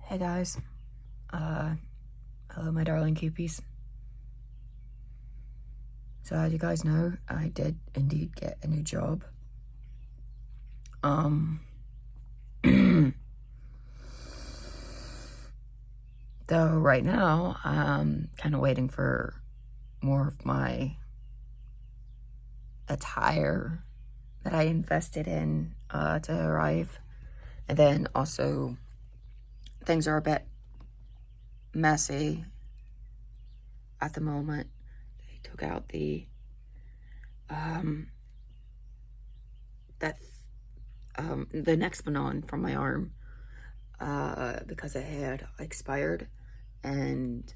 Hey guys, hello my darling cupies. So as you guys know, I did indeed get a new job. Though right now, I'm kind of waiting for more of my attire that I invested in to arrive. And then also, things are a bit messy at the moment. They took out the Nexplanon from my arm because it had expired, and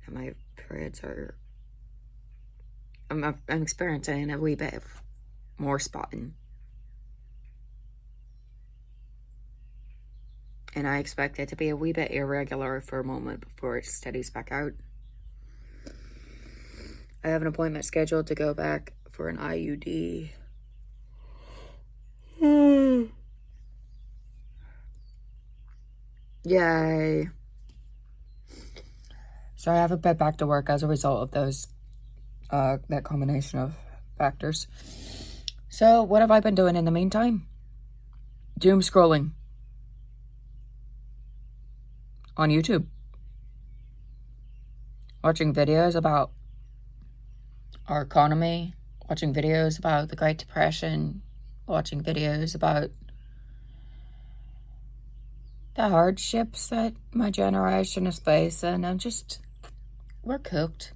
my periods are, I'm experiencing a wee bit of more spotting, and I expect it to be a wee bit irregular for a moment before it steadies back out. I have an appointment scheduled to go back for an IUD. Yay. So I haven't been back to work as a result of those, that combination of factors. So what have I been doing in the meantime? Doom scrolling on YouTube. Watching videos about our economy. Watching videos about the Great Depression. Watching videos about the hardships that my generation is facing. We're cooked.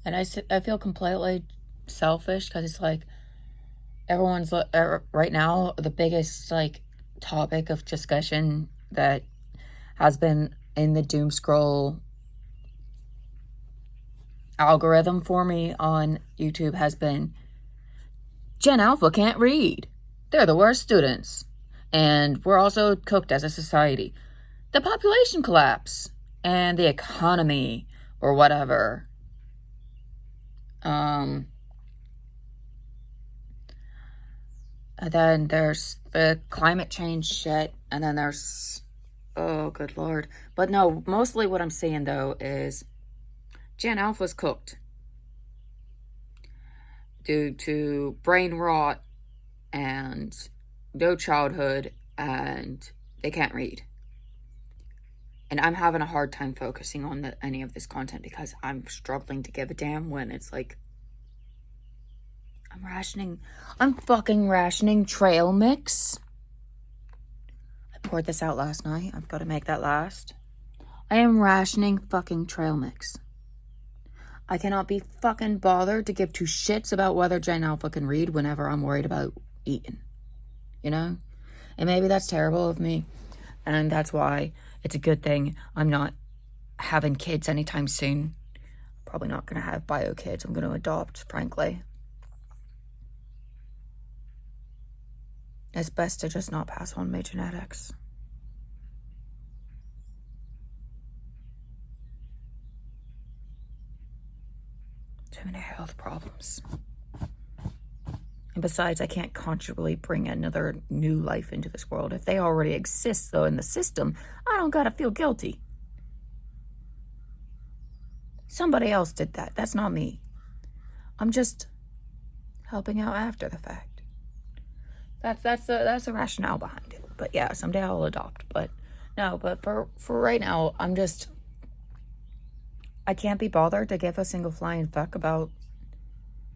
And I feel completely selfish because it's like everyone's right now the biggest like topic of discussion that has been in the doom scroll algorithm for me on YouTube has been Gen Alpha can't read. They're the worst students. And we're also cooked as a society. The population collapse and the economy or whatever. And then there's the climate change shit. And then there's, oh, good Lord. But no, mostly what I'm seeing, though, is Gen Alpha's cooked due to brain rot and no childhood, and they can't read. And I'm having a hard time focusing on any of this content because I'm struggling to give a damn when it's like I'm fucking rationing trail mix. I poured this out last night. I've got to make that last. I am rationing fucking trail mix. I cannot be fucking bothered to give two shits about whether Gen Alpha can read whenever I'm worried about eating. You know? And maybe that's terrible of me. And that's why it's a good thing I'm not having kids anytime soon. Probably not going to have bio kids. I'm going to adopt, frankly. It's best to just not pass on my genetics. Too many health problems. And besides, I can't consciously bring another new life into this world. If they already exist, though, in the system, I don't gotta feel guilty. Somebody else did that. That's not me. I'm just helping out after the fact. That's the rationale behind it. But yeah, someday I'll adopt. But no, but for right now, I can't be bothered to give a single flying fuck about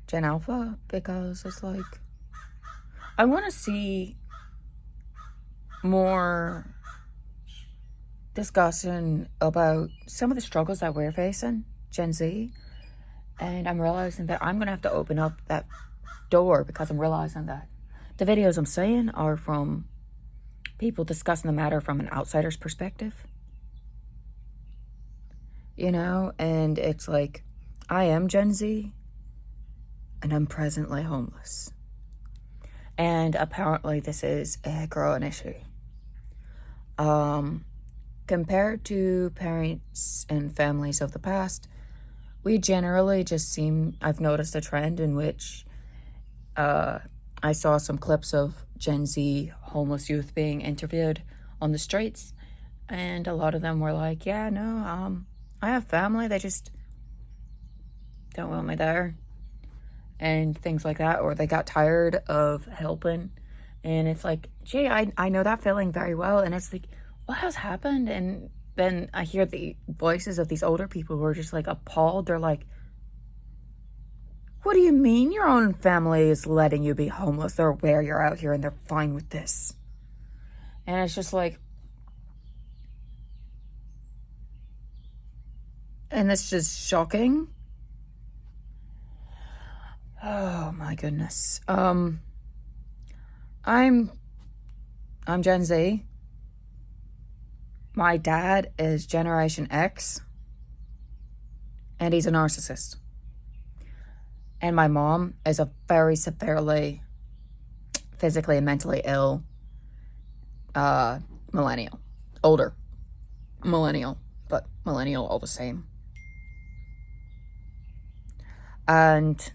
Gen Alpha because it's like I want to see more discussion about some of the struggles that we're facing, Gen Z, and I'm realizing that I'm going to have to open up that door because I'm realizing that the videos I'm seeing are from people discussing the matter from an outsider's perspective. You know, and it's like, I am Gen Z, and I'm presently homeless. And apparently this is a growing issue. Compared to parents and families of the past, we generally just seem, I've noticed a trend in which I saw some clips of Gen Z homeless youth being interviewed on the streets, and a lot of them were like, yeah, no, I have family, they just don't want me there, and things like that, or they got tired of helping. And it's like, gee, I know that feeling very well. And it's like, what has happened? And then I hear the voices of these older people who are just like appalled. They're like, what do you mean your own family is letting you be homeless? They're aware you're out here and they're fine with this. And it's just like, and it's just shocking. Oh my goodness. I'm Gen Z. My dad is Generation X, and he's a narcissist. And my mom is a very severely physically and mentally ill millennial. Older millennial, but millennial all the same. And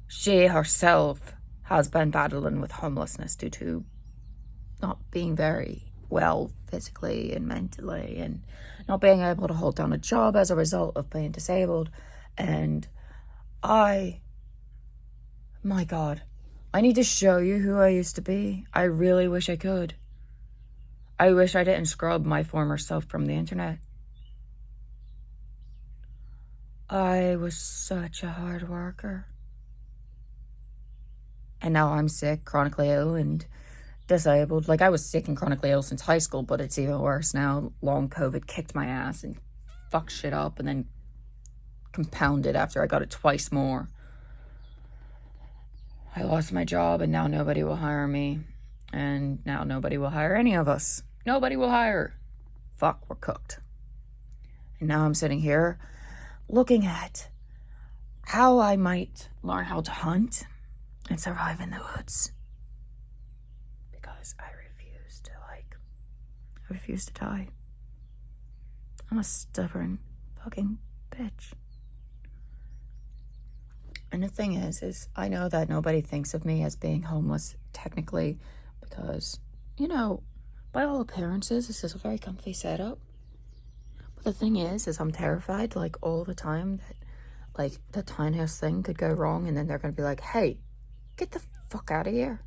she herself has been battling with homelessness due to not being very well physically and mentally, and not being able to hold down a job as a result of being disabled. And my God, I need to show you who I used to be. I really wish I could. I wish I didn't scrub my former self from the internet. I was such a hard worker. And now I'm sick, chronically ill, and disabled. Like, I was sick and chronically ill since high school, but it's even worse now. Long COVID kicked my ass and fucked shit up, and then compounded after I got it twice more. I lost my job, and now nobody will hire me. And now nobody will hire any of us. Nobody will hire. Fuck, we're cooked. And now I'm sitting here looking at how I might learn how to hunt and survive in the woods. Because I refuse to die. I'm a stubborn fucking bitch. And the thing is I know that nobody thinks of me as being homeless technically because, by all appearances, this is a very comfy setup. But the thing is I'm terrified, like, all the time that, like, the tiniest thing could go wrong and then they're going to be like, hey, get the fuck out of here.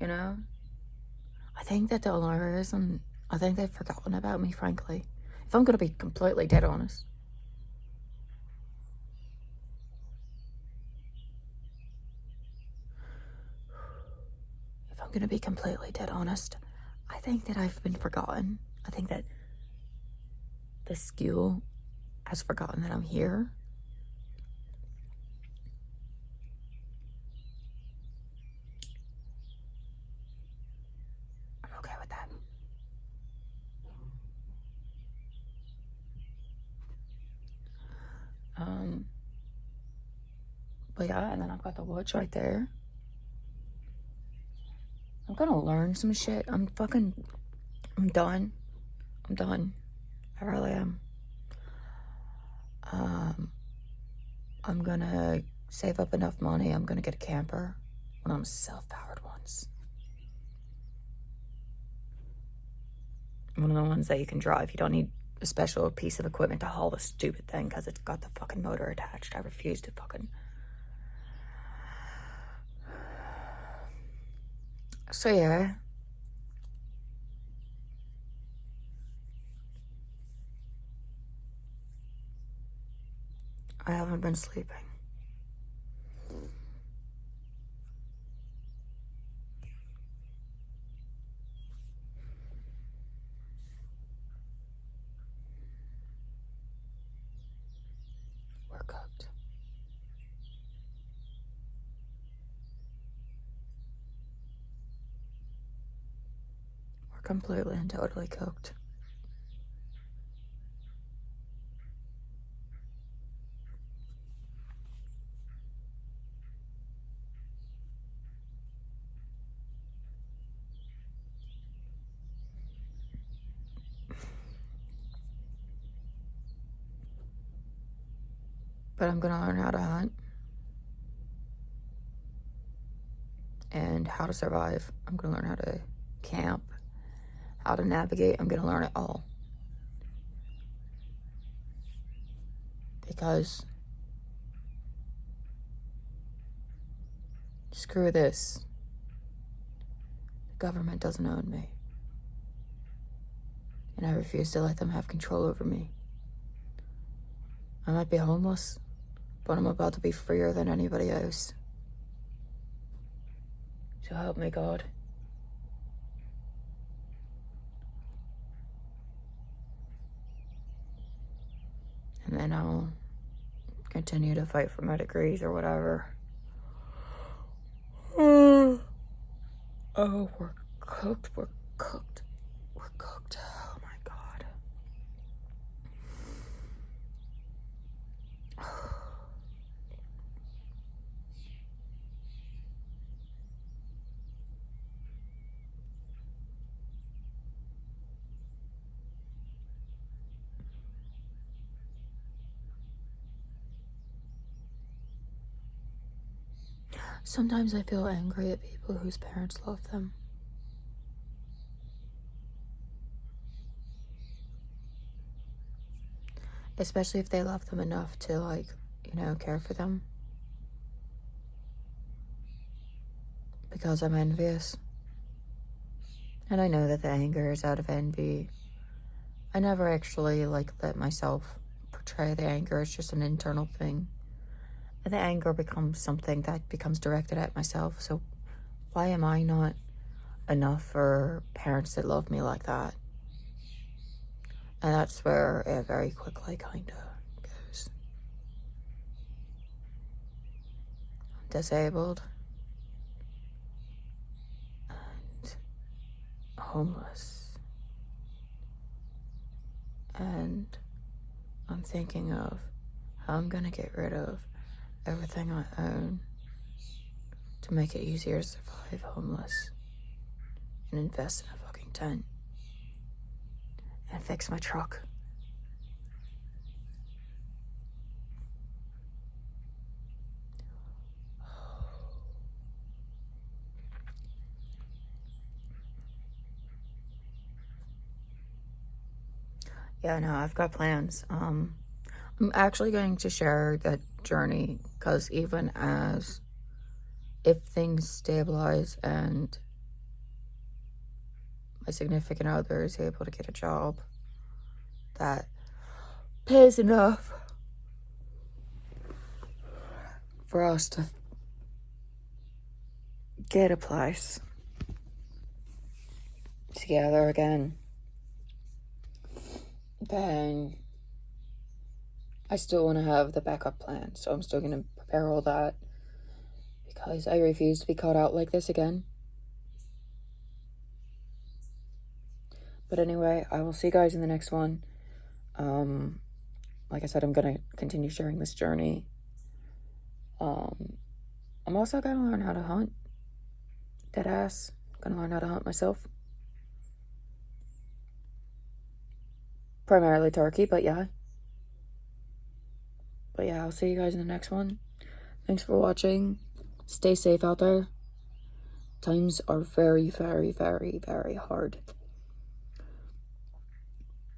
I think that the only reason, I think they've forgotten about me, frankly. If I'm going to be completely dead honest. I think that I've been forgotten. I think that the skill has forgotten that I'm here. I'm okay with that. But yeah, and then I've got the woods right there. I'm gonna learn some shit. I'm done. I really am. I'm gonna save up enough money. I'm gonna get a camper when I'm self-powered once. One of the ones that you can drive. You don't need a special piece of equipment to haul the stupid thing because it's got the fucking motor attached. I refuse to fucking... So yeah. I haven't been sleeping. We're cooked. We're completely and totally cooked. But I'm gonna learn how to hunt and how to survive. I'm gonna learn how to camp, how to navigate. I'm gonna learn it all. Because screw this. The government doesn't own me. And I refuse to let them have control over me. I might be homeless, but I'm about to be freer than anybody else. So help me, God. And then I'll continue to fight for my degrees or whatever. Oh, we're cooked. We're cooked. We're cooked. Oh my God. Sometimes I feel angry at people whose parents love them. Especially if they love them enough to, like, care for them. Because I'm envious. And I know that the anger is out of envy. I never actually, let myself portray the anger. It's just an internal thing. And the anger becomes something that becomes directed at myself. So why am I not enough for parents that love me like that? And that's where it very quickly kind of goes. I'm disabled and homeless. And I'm thinking of how I'm gonna get rid of everything I own to make it easier to survive homeless and invest in a fucking tent and fix my truck. Yeah, no, I've got plans. I'm actually going to share that journey because even as if things stabilize and my significant other is able to get a job that pays enough for us to get a place together again, then I still want to have the backup plan. So I'm still going to prepare all that because I refuse to be caught out like this again. But anyway, I will see you guys in the next one. Like I said, I'm going to continue sharing this journey. I'm also going to learn how to hunt. Deadass. I'm going to learn how to hunt myself. Primarily turkey, but yeah. But yeah, I'll see you guys in the next one. Thanks for watching. Stay safe out there. Times are very, very, very, very hard.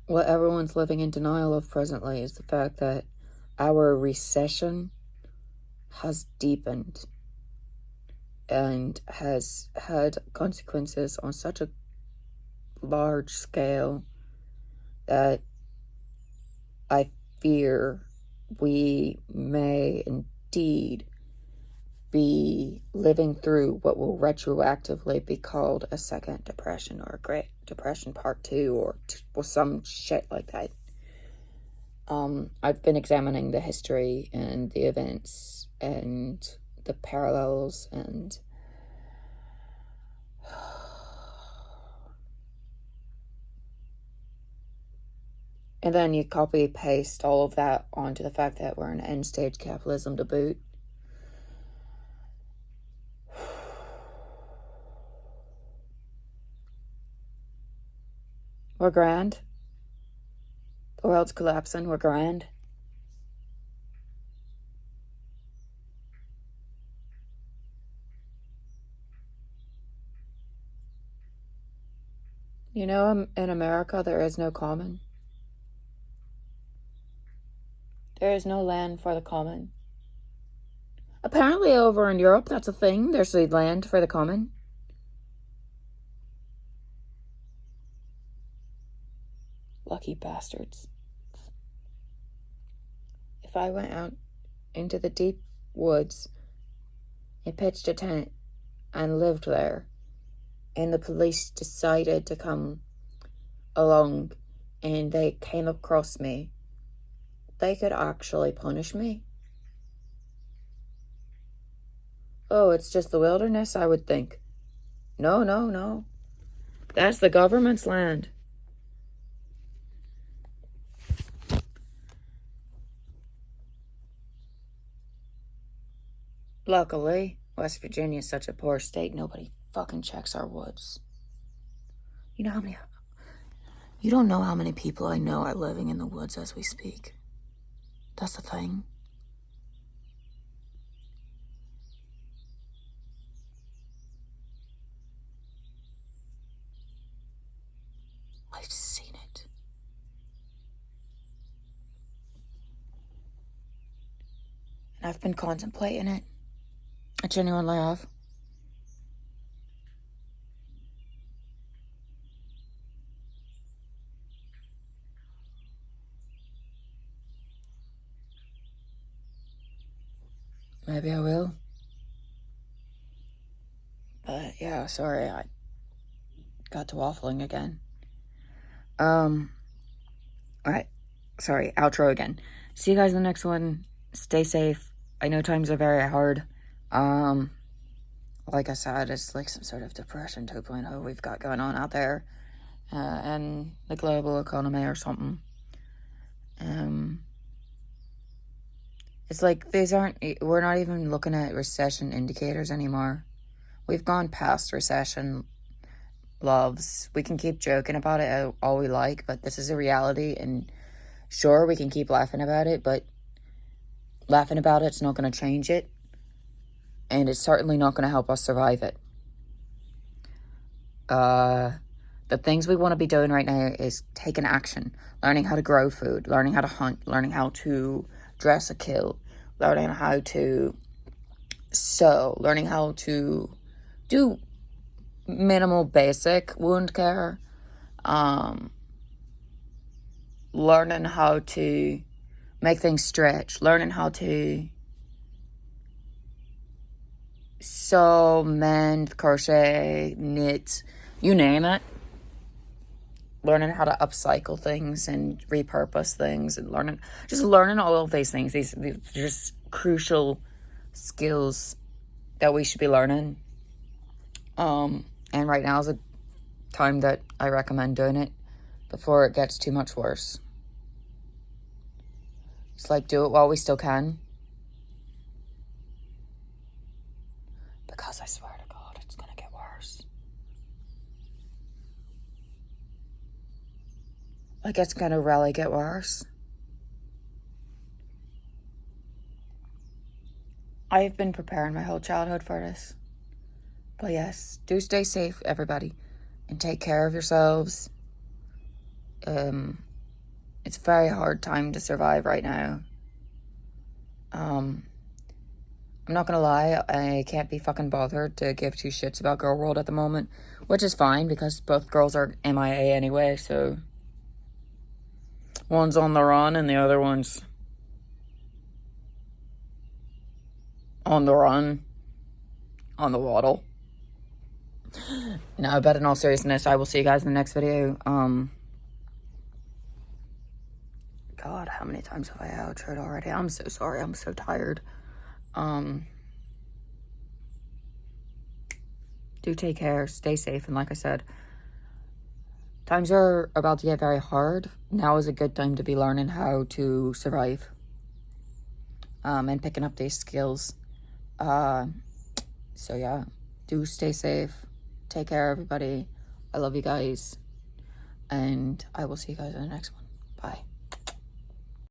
What everyone's living in denial of presently is the fact that our recession has deepened and has had consequences on such a large scale that I fear we may indeed be living through what will retroactively be called a second depression or a Great Depression Part 2 or some shit like that. I've been examining the history and the events and the parallels and then you copy paste all of that onto the fact that we're in end stage capitalism to boot. We're grand. The world's collapsing. We're grand. You know, in America, there is no common. There is no land for the common. Apparently over in Europe, that's a thing. There's a land for the common. Lucky bastards. If I went out into the deep woods and pitched a tent and lived there, and the police decided to come along and they came across me, they could actually punish me. Oh, it's just the wilderness, I would think. No, no, no. That's the government's land. Luckily, West Virginia is such a poor state, nobody fucking checks our woods. You know how many... You don't know how many people I know are living in the woods as we speak. That's the thing. I've seen it. And I've been contemplating it. I genuinely have. Maybe I will. But yeah, sorry, I got to waffling again. Alright. Sorry, outro again. See you guys in the next one. Stay safe. I know times are very hard. Like I said, it's like some sort of depression 2.0 we've got going on out there. And the global economy or something. It's like we're not even looking at recession indicators anymore. We've gone past recession loves. We can keep joking about it all we like, but this is a reality, and sure, we can keep laughing about it, but laughing about it's not going to change it, and it's certainly not going to help us survive it. The things we want to be doing right now is taking action, learning how to grow food, learning how to hunt, learning how to dress a kill, learning how to sew, learning how to do minimal basic wound care, learning how to make things stretch, learning how to sew, mend, crochet, knit, you name it. Learning how to upcycle things and repurpose things, and learning all of these things. These are just crucial skills that we should be learning. And right now is a time that I recommend doing it before it gets too much worse. It's like, do it while we still can. Because I swear to God, it's gonna get worse. Like, it's gonna really get worse. I've been preparing my whole childhood for this. But yes, do stay safe, everybody. And take care of yourselves. It's a very hard time to survive right now. I'm not gonna lie, I can't be fucking bothered to give two shits about Girl World at the moment. Which is fine, because both girls are MIA anyway, so... One's on the run and the other one's on the run, on the waddle. No, but in all seriousness, I will see you guys in the next video. God, how many times have I outroed already? I'm so sorry. I'm so tired. Do take care. Stay safe. And like I said, times are about to get very hard. Now is a good time to be learning how to survive. And picking up these skills. So yeah, do stay safe. Take care, everybody. I love you guys. And I will see you guys in the next one. Bye.